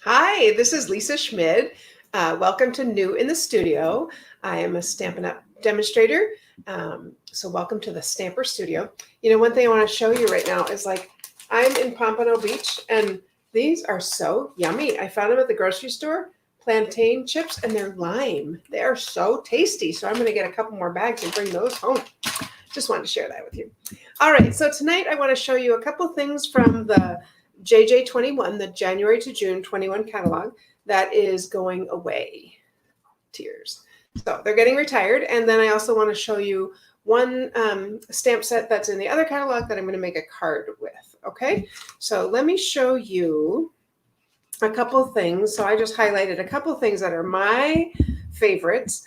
Hi, this is Lisa Schmid. Welcome to New in the Studio. I am a Stampin' Up! Demonstrator. So welcome to the Stamper Studio. You know, one thing I want to show you right now is I'm in Pompano Beach and these are so yummy. I found them at the grocery store, plantain chips, and they're lime. They are so tasty. So I'm going to get a couple more bags and bring those home. Just wanted to share that with you. All right, so tonight I want to show you a couple things from the JJ21, the January to June 21 catalog that is going away. Tears. So they're getting retired. And then I also want to show you one stamp set that's in the other catalog that I'm going to make a card with. Okay, so let me show you a couple of things. So I just highlighted a couple of things that are my favorites.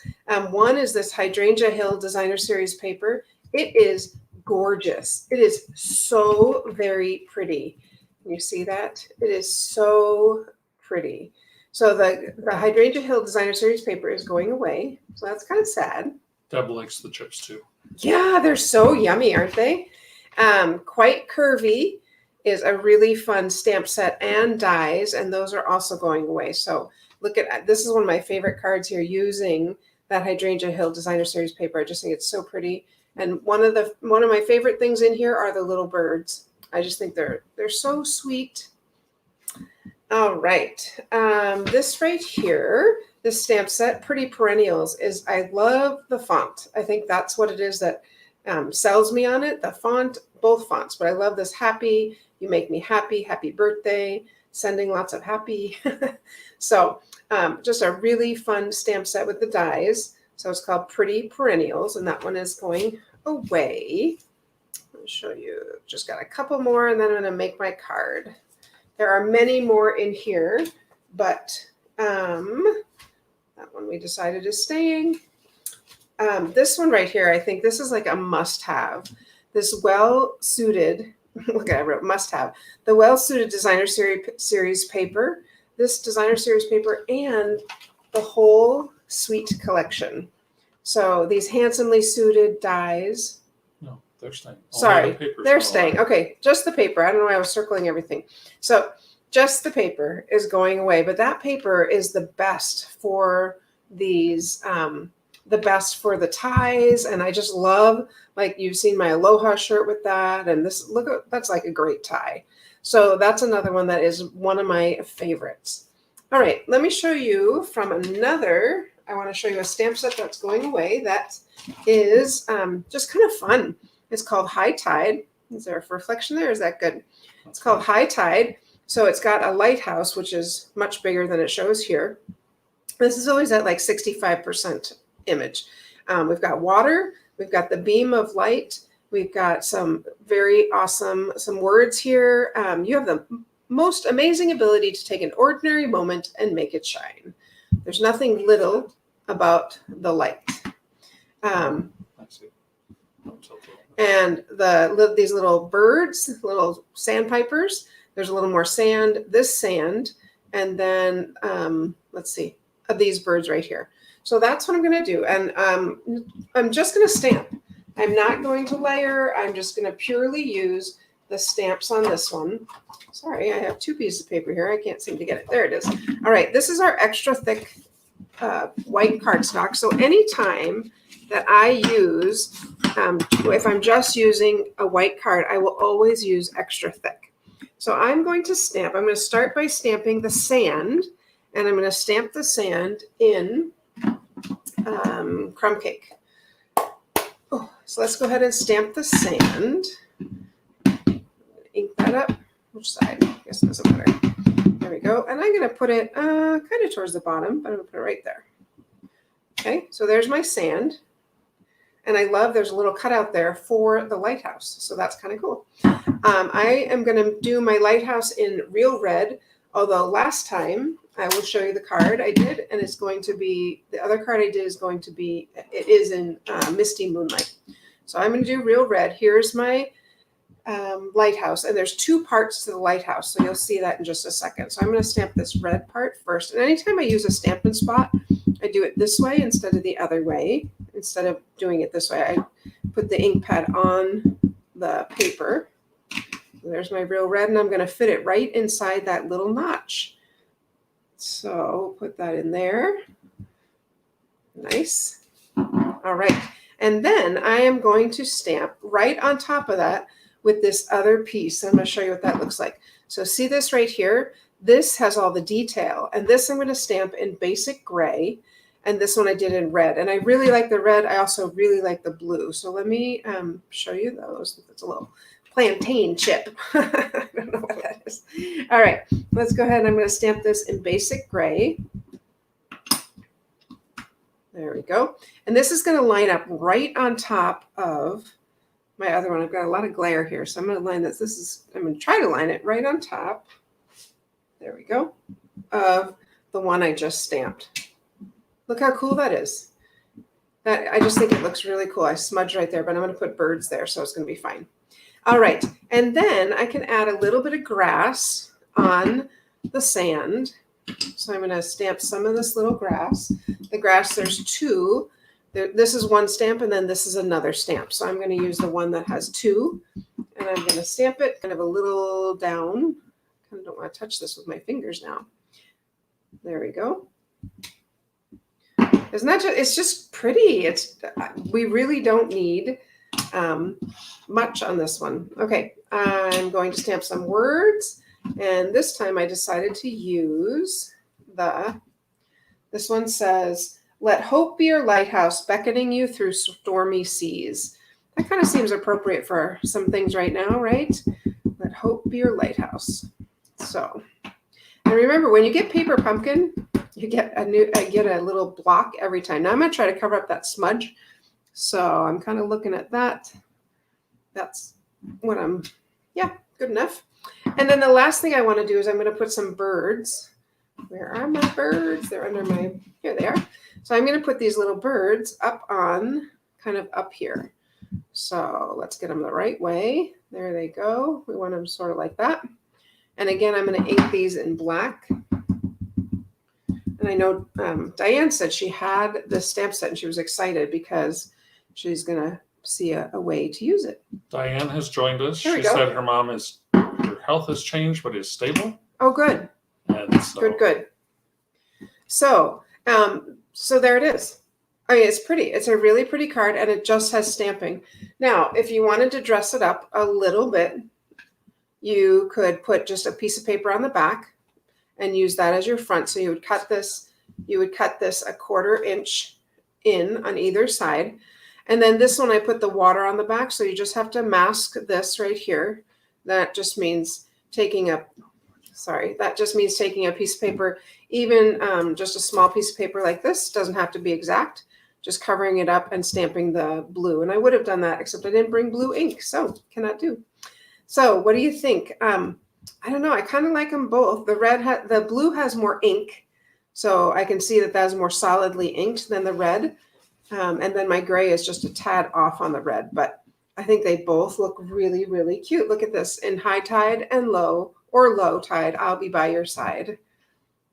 One is this Hydrangea Hill Designer Series paper. It is gorgeous. It is so very pretty. You see that? It is so pretty. So the Hydrangea Hill Designer Series paper is going away. So that's kind of sad. Deb likes the chips too. Yeah, they're so yummy, aren't they? Quite Curvy is a really fun stamp set and dies, and those are also going away. So look at this is one of my favorite cards here using that Hydrangea Hill Designer Series paper. I just think it's so pretty. And one of my favorite things in here are the little birds. I just think they're so sweet. All right, this right here, this stamp set, Pretty Perennials, I love the font. I think that's what it is that sells me on it. The font, both fonts, but I love this happy. You make me happy. Happy birthday. Sending lots of happy. So just a really fun stamp set with the dies. So it's called Pretty Perennials, and that one is going away. I'll show you. Just got a couple more, and then I'm going to make my card. There are many more in here, but that one we decided is staying. This one right here, I think this is like a must-have. This well-suited, look, I wrote must-have. The well-suited Designer Series paper, this Designer Series paper, and the whole suite collection. So these handsomely suited dies. No, they're staying. Sorry, they're staying. Okay, just the paper. I don't know why I was circling everything. So just the paper is going away, but that paper is the best for these, the best for the ties. And I just love, like you've seen my Aloha shirt with that. And this, look, that's like a great tie. So that's another one that is one of my favorites. All right, let me show you from another. I want to show you a stamp set that's going away that is just kind of fun. It's called High Tide. Is there a reflection there? Is that good? It's called High Tide. So it's got a lighthouse, which is much bigger than it shows here. This is always at like 65% image. We've got water. We've got the beam of light. We've got some very awesome, some words here. You have the most amazing ability to take an ordinary moment and make it shine. There's nothing little about the light. And these little birds, little sandpipers, there's a little more sand, this sand, and then let's see, these birds right here. So that's what I'm going to do. And I'm just going to stamp. I'm not going to layer. I'm just going to purely use the stamps on this one. Sorry, I have two pieces of paper here. I can't seem to get it. There it is. All right, this is our extra thick white cardstock. So anytime that I use, if I'm just using a white card, I will always use extra thick. So I'm going to stamp. I'm going to start by stamping the sand, and I'm going to stamp the sand in crumb cake. Oh, so let's go ahead and stamp the sand. Ink that up. Which side? I guess it doesn't matter. There we go. And I'm going to put it kind of towards the bottom, but I'm going to put it right there. Okay, so there's my sand. And I love there's a little cutout there for the lighthouse. So that's kind of cool. I am going to do my lighthouse in real red, although last time I will show you the card I did, and it's going to be, the other card I did is going to be, it is in Misty Moonlight. So I'm going to do real red. Here's my lighthouse, and there's two parts to the lighthouse, so you'll see that in just a second. So I'm going to stamp this red part first, and anytime I use a Stampin' Spot, I do it this way instead of the other way. Instead of doing it this way, I put the ink pad on the paper. There's my real red, and I'm going to fit it right inside that little notch. So put that in there. Nice. All right. And then I am going to stamp right on top of that with this other piece. I'm going to show you what that looks like. So see this right here? This has all the detail. And this I'm going to stamp in basic gray. And this one I did in red. And I really like the red. I also really like the blue. So let me show you those. It's a little plantain chip. I don't know what that is. All right. Let's go ahead. I'm going to stamp this in basic gray. There we go. And this is going to line up right on top of my other one. I've got a lot of glare here, so I'm going to line this. I'm going to try to line it right on top. There we go. Of the one I just stamped. Look how cool that is. I just think it looks really cool. I smudged right there, but I'm going to put birds there, so it's going to be fine. All right. And then I can add a little bit of grass on the sand. So I'm going to stamp some of this little grass. The grass, there's two. This is one stamp, and then this is another stamp. So I'm going to use the one that has two, and I'm going to stamp it kind of a little down. I kind of don't want to touch this with my fingers now. There we go. Isn't that just, it's just pretty. We really don't need much on this one. Okay, I'm going to stamp some words. And this time I decided to use this one says, "Let hope be your lighthouse, beckoning you through stormy seas." That kind of seems appropriate for some things right now, right? Let hope be your lighthouse. So, and remember, when you get paper pumpkin, you get I get a little block every time. Now I'm going to try to cover up that smudge. So I'm kind of looking at that. That's what yeah, good enough. And then the last thing I want to do is I'm going to put some birds. Where are my birds? They're under here they are. So I'm going to put these little birds up on, kind of up here. So let's get them the right way. There they go. We want them sort of like that. And again, I'm going to ink these in black. And I know Diane said she had this stamp set and she was excited because she's going to see a way to use it. Diane has joined us. She said her health has changed, but is stable. Oh, good. And so, Good. So, so there it is. I mean, it's pretty. It's a really pretty card, and it just has stamping. Now, if you wanted to dress it up a little bit, you could put just a piece of paper on the back and use that as your front. So you would cut this. You would cut this a 1/4 inch in on either side. And then this one, I put the water on the back. So you just have to mask this right here. That just means taking a piece of paper, even just a small piece of paper like this. Doesn't have to be exact. Just covering it up and stamping the blue. And I would have done that, except I didn't bring blue ink. So cannot do. So what do you think? I don't know. I kind of like them both. The blue has more ink. So I can see that that's more solidly inked than the red. And then my gray is just a tad off on the red, but I think they both look really, really cute. Look at this. In high tide and low tide, I'll be by your side.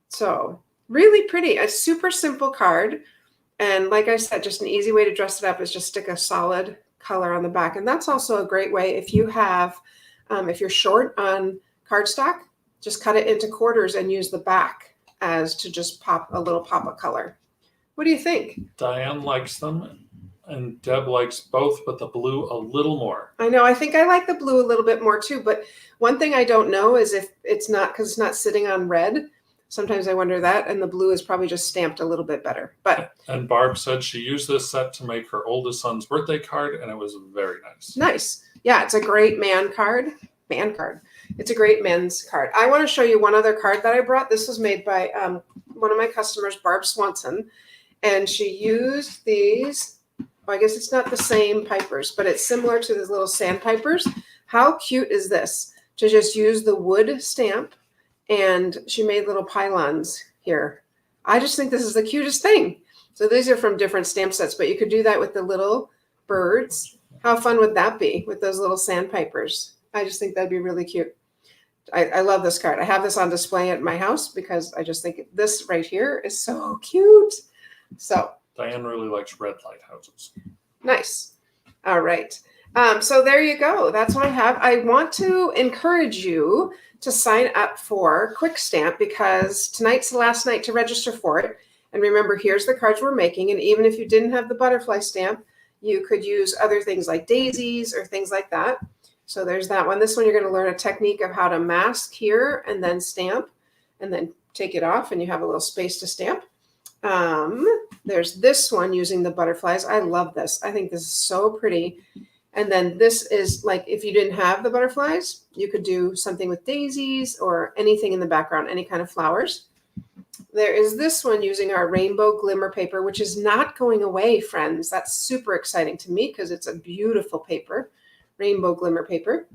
So really pretty. A super simple card. And like I said, just an easy way to dress it up is just stick a solid color on the back. And that's also a great way if you have, if you're short on cardstock, just cut it into quarters and use the back as to just pop a little pop of color. What do you think? Diane likes them, and Deb likes both, but the blue a little more. I know. I think I like the blue a little bit more too. But one thing I don't know is if it's not, because it's not sitting on red. Sometimes I wonder that, and the blue is probably just stamped a little bit better. And Barb said she used this set to make her oldest son's birthday card, and it was very nice. Nice. Yeah, it's a great man card. It's a great men's card. I want to show you one other card that I brought. This was made by one of my customers, Barb Swanson. And she used these, I guess it's not the same pipers, but it's similar to these little sandpipers. How cute is this? To just use the wood stamp, and she made little pylons here. I just think this is the cutest thing. So these are from different stamp sets, but you could do that with the little birds. How fun would that be with those little sandpipers? I just think that'd be really cute. I love this card. I have this on display at my house because I just think this right here is so cute. So Diane really likes red lighthouses. Nice. All right. So there you go. That's what I have. I want to encourage you to sign up for Quick Stamp because tonight's the last night to register for it. And remember, here's the cards we're making. And even if you didn't have the butterfly stamp, you could use other things like daisies or things like that. So there's that one. This one, you're going to learn a technique of how to mask here and then stamp and then take it off and you have a little space to stamp. There's this one using the butterflies. I love this. I think this is so pretty. And then this is like, if you didn't have the butterflies, you could do something with daisies or anything in the background, any kind of flowers. There is this one using our rainbow glimmer paper, which is not going away, friends. That's super exciting to me because it's a beautiful paper, rainbow glimmer paper.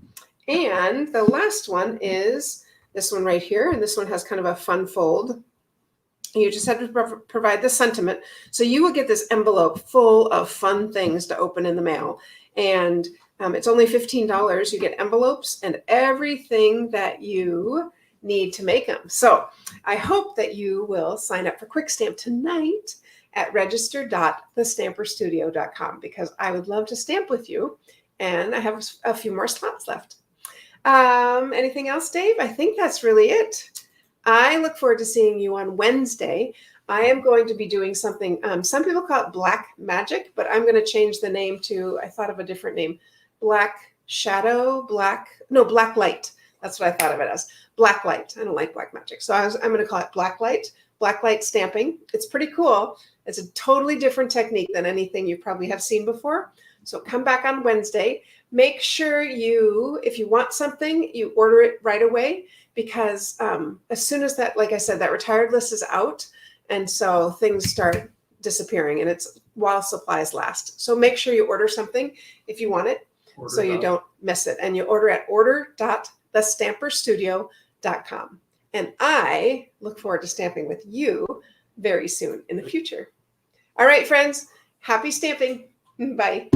And the last one is this one right here. And this one has kind of a fun fold. You just have to provide the sentiment. So you will get this envelope full of fun things to open in the mail. And it's only $15. You get envelopes and everything that you need to make them. So I hope that you will sign up for Quick Stamp tonight at register.thestamperstudio.com because I would love to stamp with you. And I have a few more slots left. Anything else, Dave? I think that's really it. I look forward to seeing you on Wednesday. I am going to be doing something, some people call it black magic, but I'm going to change the name to, I thought of a different name, black light. That's what I thought of it as, black light. I don't like black magic. So I'm going to call it black light stamping. It's pretty cool. It's a totally different technique than anything you probably have seen before. So come back on Wednesday. Make sure if you want something, you order it right away because as soon as that, like I said, that retired list is out. And so things start disappearing and it's while supplies last. So make sure you order something if you want it so you don't miss it. And you order at order.thestamperstudio.com. And I look forward to stamping with you very soon in the future. All right, friends, happy stamping. Bye.